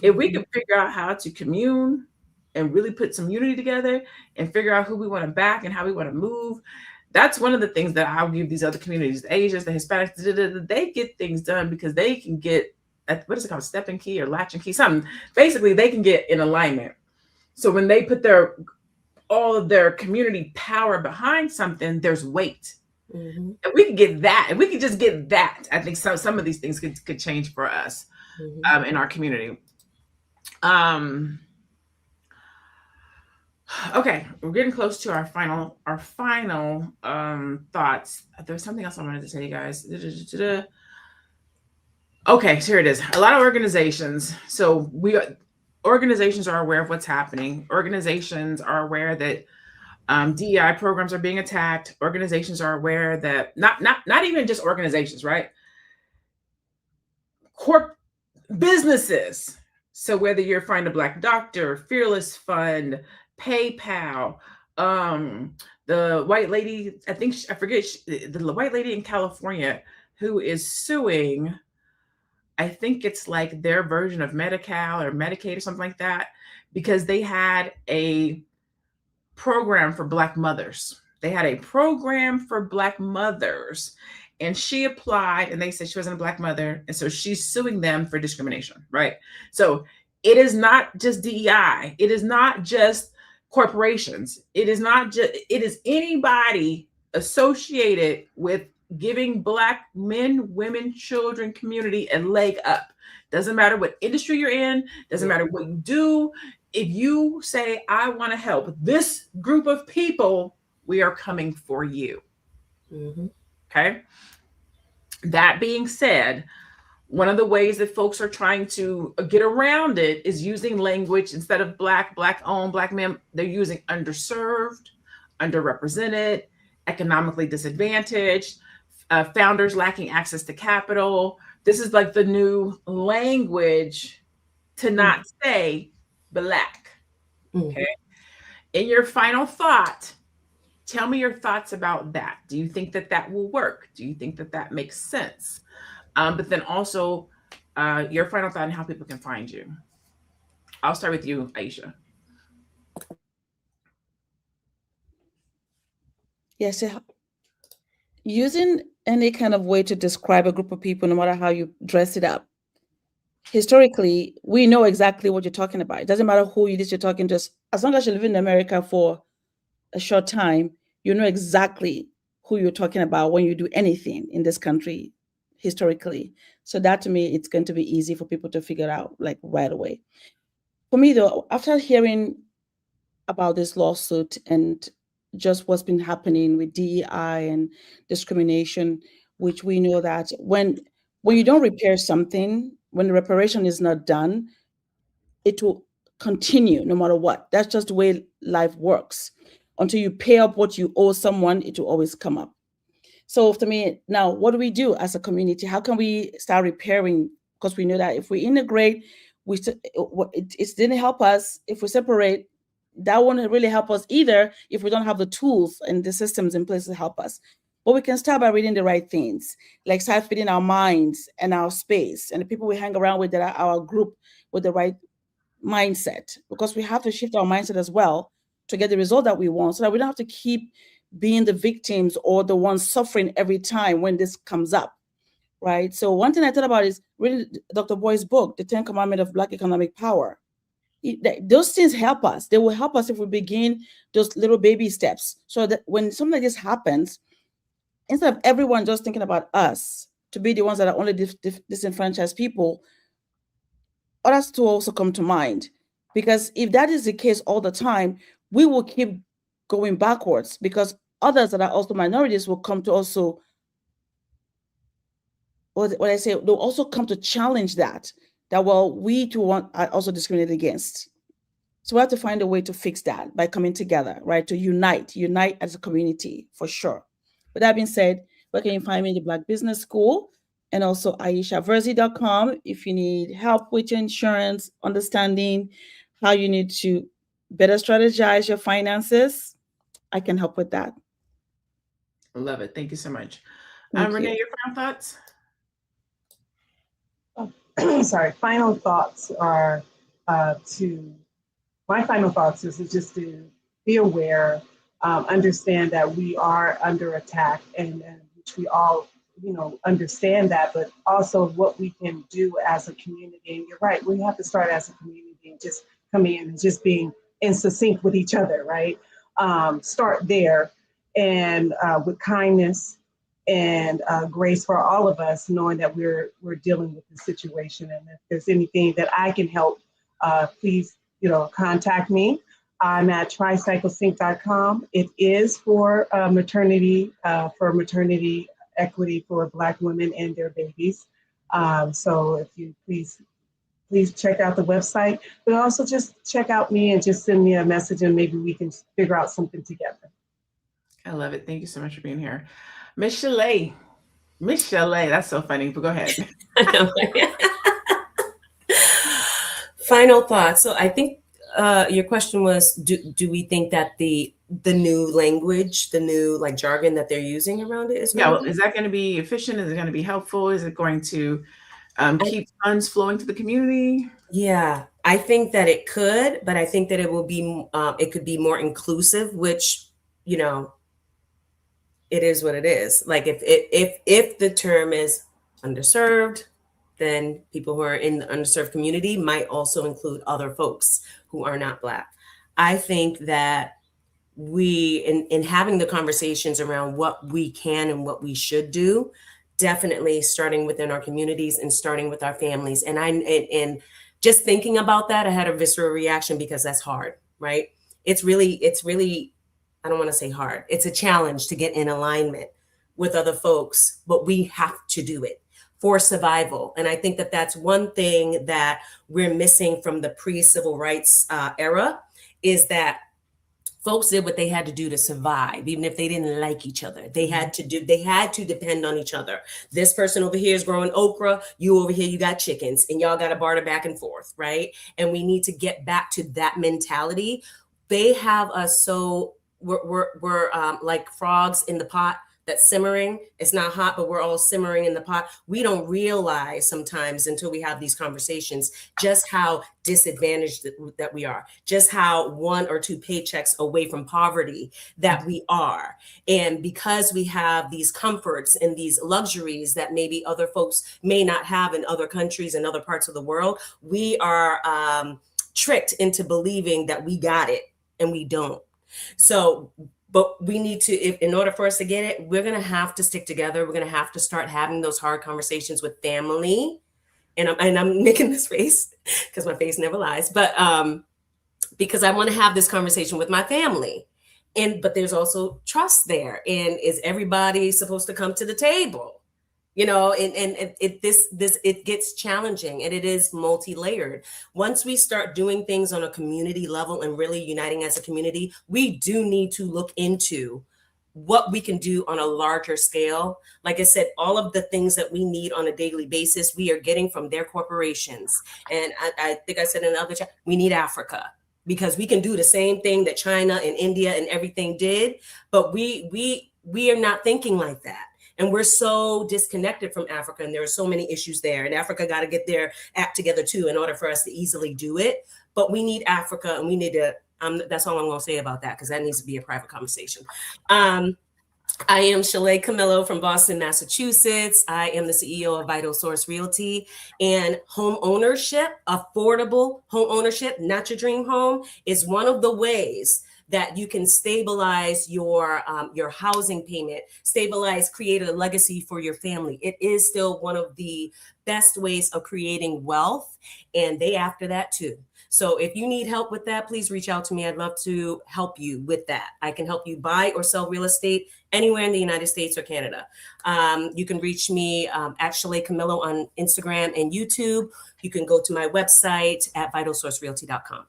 If we can figure out how to commune and really put some unity together and figure out who we want to back and how we want to move, that's one of the things that I'll give these other communities, the Asians, the Hispanics, they get things done because they can get, what is it called, stepping key or latching key, something. Basically, they can get in alignment. So when they put all of their community power behind something, there's weight. Mm-hmm. And we can get that. And we can just get that. I think some of these things could change for us in our community. Okay, we're getting close to our final thoughts. There's something else I wanted to say, you guys. Okay, so here it is. A lot of organizations. Organizations are aware of what's happening. Organizations are aware that DEI programs are being attacked. Organizations are aware that not even just organizations, right? Businesses. So whether you're Find a Black Doctor, Fearless Fund, PayPal, the white lady, I forget, the white lady in California who is suing, I think it's like their version of Medi-Cal or Medicaid or something like that, because they had a program for Black mothers. They had a program for Black mothers, and she applied and they said she wasn't a Black mother. And so she's suing them for discrimination, right? So it is not just DEI. It is not just corporations. It is anybody associated with giving Black men, women, children, community a leg up. Doesn't matter what industry you're in, doesn't matter what you do. If you say, I want to help this group of people, we are coming for you. Mm-hmm. Okay. That being said, one of the ways that folks are trying to get around it is using language instead of Black owned, Black men, they're using underserved, underrepresented, economically disadvantaged, founders lacking access to capital. This is like the new language to not say Black. Okay. In your final thought, tell me your thoughts about that. Do you think that that will work? Do you think that that makes sense? But then also your final thought on how people can find you. I'll start with you, Aisha. Yes, using any kind of way to describe a group of people, no matter how you dress it up, historically, we know exactly what you're talking about. It doesn't matter who it is you're talking to. As long as you live in America for a short time, you know exactly who you're talking about when you do anything in this country historically. So that to me, it's going to be easy for people to figure out like right away. For me though, after hearing about this lawsuit and just what's been happening with DEI and discrimination, which we know that when you don't repair something, when the reparation is not done, it will continue no matter what. That's just the way life works. Until you pay up what you owe someone, it will always come up. So to me, now what do we do as a community? How can we start repairing? Because we know that if we integrate, it didn't help us. If we separate, that won't really help us either if we don't have the tools and the systems in place to help us. But we can start by reading the right things, like start feeding our minds and our space and the people we hang around with that are our group with the right mindset, because we have to shift our mindset as well to get the result that we want, so that we don't have to keep being the victims or the ones suffering every time when this comes up, right? So one thing I thought about is reading Dr. Boyd's book, The 10 Commandments of Black Economic Power. Those things help us. They will help us if we begin those little baby steps, so that when something like this happens, instead of everyone just thinking about us to be the ones that are only disenfranchised people, others to also come to mind. Because if that is the case all the time, we will keep going backwards, because others that are also minorities will come to also, what I say, they'll also come to challenge that well, we too are also discriminated against. So we have to find a way to fix that by coming together, right? To unite as a community for sure. With that being said, where can you find me in the Black Business School? And also AishaVersey.com if you need help with your insurance, understanding how you need to better strategize your finances. I can help with that. I love it. Thank you so much. Thank Renee, you. your final thoughts? Sorry, final thoughts are my final thoughts is just to be aware, understand that we are under attack, and which we all, understand that, but also what we can do as a community. And you're right, we have to start as a community and just coming in and just being in sync with each other, right? Start there, and with kindness and grace for all of us, knowing that we're dealing with the situation. And if there's anything that I can help, please, contact me. I'm at tricyclesync.com. It is for maternity equity for Black women and their babies. So if you please please check out the website, but also just check out me and just send me a message and maybe we can figure out something together. I love it. Thank you so much for being here. Miss Shalaye. Miss Shalaye, that's so funny, but go ahead. Final thoughts. So I think your question was, do we think that the new language, the new like jargon that they're using around it is well, is that going to be efficient? Is it going to be helpful? Is it going to keep funds flowing to the community? Yeah, I think that it could, but I think that it will be it could be more inclusive, which, you know, it is what it is. Like if the term is underserved, then people who are in the underserved community might also include other folks who are not Black. I think that we, in having the conversations around what we can and what we should do, definitely starting within our communities and starting with our families. And just thinking about that, I had a visceral reaction because that's hard, right? It's really, I don't want to say hard. It's a challenge to get in alignment with other folks, but we have to do it for survival. And I think that that's one thing that we're missing from the pre-civil rights era, is that folks did what they had to do to survive, even if they didn't like each other. They had to depend on each other. This person over here is growing okra, you over here, you got chickens, and y'all got to barter back and forth, right? And we need to get back to that mentality. They have us so we're like frogs in the pot that's simmering. It's not hot, but we're all simmering in the pot. We don't realize sometimes until we have these conversations just how disadvantaged that we are, just how 1 or 2 paychecks away from poverty that we are. And because we have these comforts and these luxuries that maybe other folks may not have in other countries and other parts of the world, we are tricked into believing that we got it, and we don't. So, but we need to, in order for us to get it, we're going to have to stick together. We're going to have to start having those hard conversations with family. And I'm making this face because my face never lies, but because I want to have this conversation with my family. But there's also trust there. And is everybody supposed to come to the table? You know, and it gets challenging, and it is multi-layered. Once we start doing things on a community level and really uniting as a community, we do need to look into what we can do on a larger scale. Like I said, all of the things that we need on a daily basis, we are getting from their corporations. And I think I said in the other chat, we need Africa, because we can do the same thing that China and India and everything did, but we are not thinking like that. And we're so disconnected from Africa, and there are so many issues there. And Africa got to get their act together too in order for us to easily do it. But we need Africa, and we need to, that's all I'm going to say about that, because that needs to be a private conversation. I am Shalaye Camillo from Boston, Massachusetts. I am the CEO of Vital Source Realty. And home ownership, affordable home ownership, not your dream home, is one of the ways that you can stabilize your housing payment, create a legacy for your family. It is still one of the best ways of creating wealth, and they after that too. So if you need help with that, please reach out to me. I'd love to help you with that. I can help you buy or sell real estate anywhere in the United States or Canada. You can reach me at Shalaye Camillo on Instagram and YouTube. You can go to my website at vitalsourcerealty.com.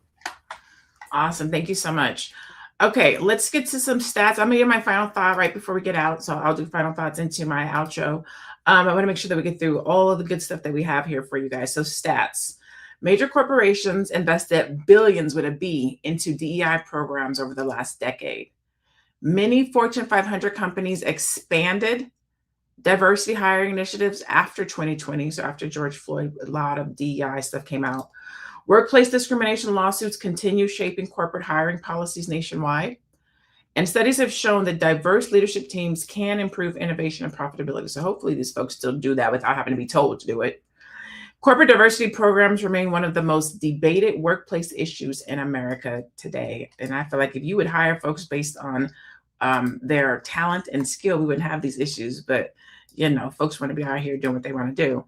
Awesome. Thank you so much. Okay, let's get to some stats. I'm gonna give my final thought right before we get out. So I'll do final thoughts into my outro. I want to make sure that we get through all of the good stuff that we have here for you guys. So stats. Major corporations invested billions with a B into DEI programs over the last decade. Many Fortune 500 companies expanded diversity hiring initiatives after 2020. So after George Floyd, a lot of DEI stuff came out. Workplace discrimination lawsuits continue shaping corporate hiring policies nationwide. And studies have shown that diverse leadership teams can improve innovation and profitability. So hopefully these folks still do that without having to be told to do it. Corporate diversity programs remain one of the most debated workplace issues in America today. And I feel like if you would hire folks based on their talent and skill, we wouldn't have these issues. But, you know, folks want to be out here doing what they want to do.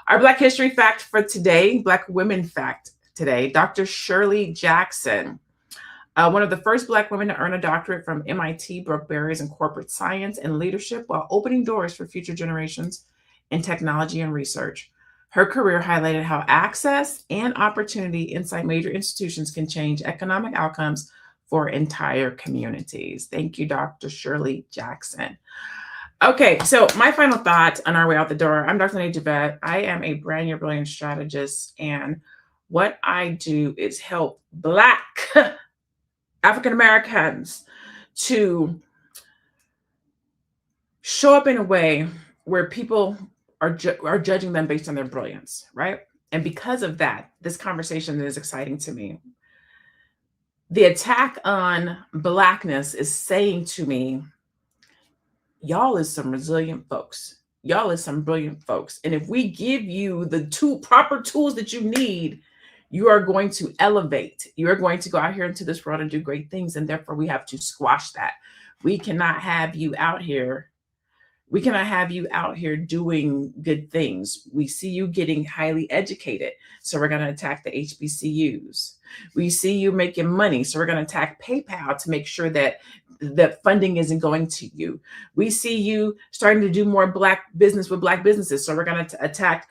Our Black History fact for today, Black Women fact today, Dr. Shirley Jackson, one of the first Black women to earn a doctorate from MIT, broke barriers in corporate science and leadership while opening doors for future generations in technology and research. Her career highlighted how access and opportunity inside major institutions can change economic outcomes for entire communities. Thank you, Dr. Shirley Jackson. Okay, so my final thought on our way out the door. I'm Dr. LaNée Javette. I am a brand new brilliant strategist, and what I do is help Black African Americans to show up in a way where people are judging them based on their brilliance, right? And because of that, this conversation is exciting to me. The attack on Blackness is saying to me, y'all is some resilient folks. Y'all is some brilliant folks. And if we give you the proper tools that you need, you are going to elevate. You are going to go out here into this world and do great things. And therefore, we have to squash that. We cannot have you out here. We cannot have you out here doing good things. We see you getting highly educated, so we're going to attack the HBCUs. We see you making money, so we're going to attack PayPal to make sure that the funding isn't going to you. We see you starting to do more Black business with Black businesses, so we're going to attack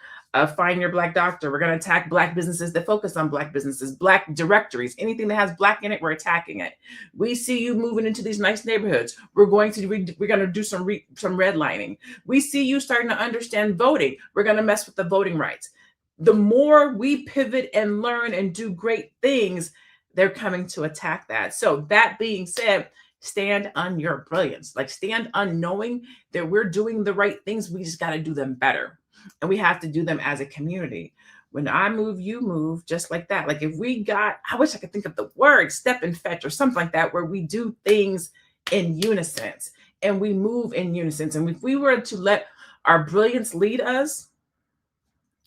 Find Your Black Doctor. We're going to attack Black businesses that focus on Black businesses, Black directories, anything that has Black in it, we're attacking it. We see you moving into these nice neighborhoods. We're going to do some redlining. We see you starting to understand voting. We're going to mess with the voting rights. The more we pivot and learn and do great things, they're coming to attack that. So that being said, stand on your brilliance. Like, stand on knowing that we're doing the right things. We just got to do them better. And we have to do them as a community. When I move, you move, just like that. Like, if we got, I wish I could think of the word, step and fetch or something like that, where we do things in unison and we move in unison. And if we were to let our brilliance lead us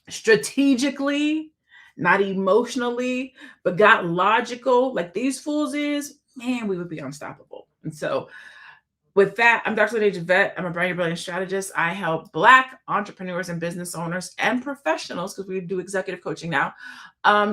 strategically, not emotionally, but got logical, like these fools is, man, we would be unstoppable. And so with that, I'm Dr. LaNée Javette. I'm a brand new brilliant strategist. I help Black entrepreneurs and business owners and professionals, because we do executive coaching now,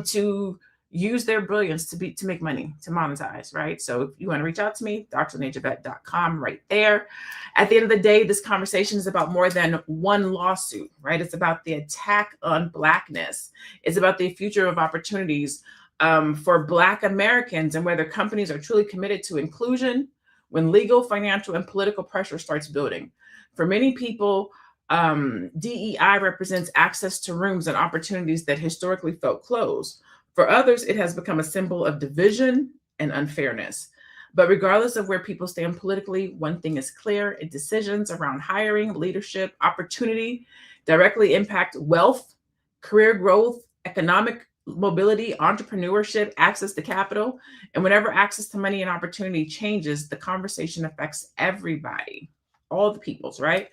to use their brilliance to make money, to monetize, right? So if you want to reach out to me, drlanejavette.com, right there. At the end of the day, this conversation is about more than one lawsuit, right? It's about the attack on Blackness. It's about the future of opportunities for Black Americans, and whether companies are truly committed to inclusion when legal, financial, and political pressure starts building. For many people, DEI represents access to rooms and opportunities that historically felt closed. For others, it has become a symbol of division and unfairness. But regardless of where people stand politically, one thing is clear: decisions around hiring, leadership, opportunity directly impact wealth, career growth, economic mobility, entrepreneurship, access to capital. And whenever access to money and opportunity changes, the conversation affects everybody, all the peoples, right?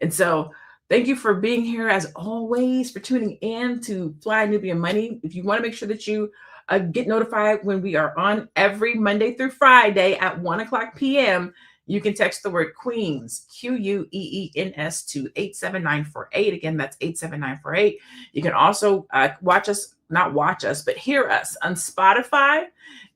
And so thank you for being here, as always, for tuning in to Fly Nubian Money. If you want to make sure that you get notified when we are on every Monday through Friday at 1:00 p.m., you can text the word Queens, QUEENS, to 87948. Again, that's 87948. You can also not watch us, but hear us on Spotify.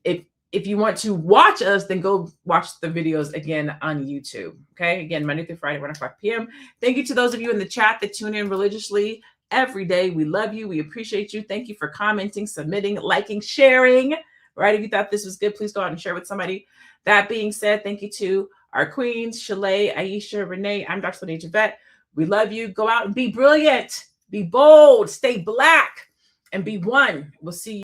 If you want to watch us, then go watch the videos again on YouTube. Okay, again, Monday through Friday, 1:00 p.m. Thank you to those of you in the chat that tune in religiously every day. We love you. We appreciate you. Thank you for commenting, submitting, liking, sharing. Right? If you thought this was good, please go out and share with somebody. That being said, thank you to our queens, Shalaye, Aisha, LaNée. I'm Dr. LaNée Javette. We love you. Go out and be brilliant, be bold, stay Black, and be one. We'll see you.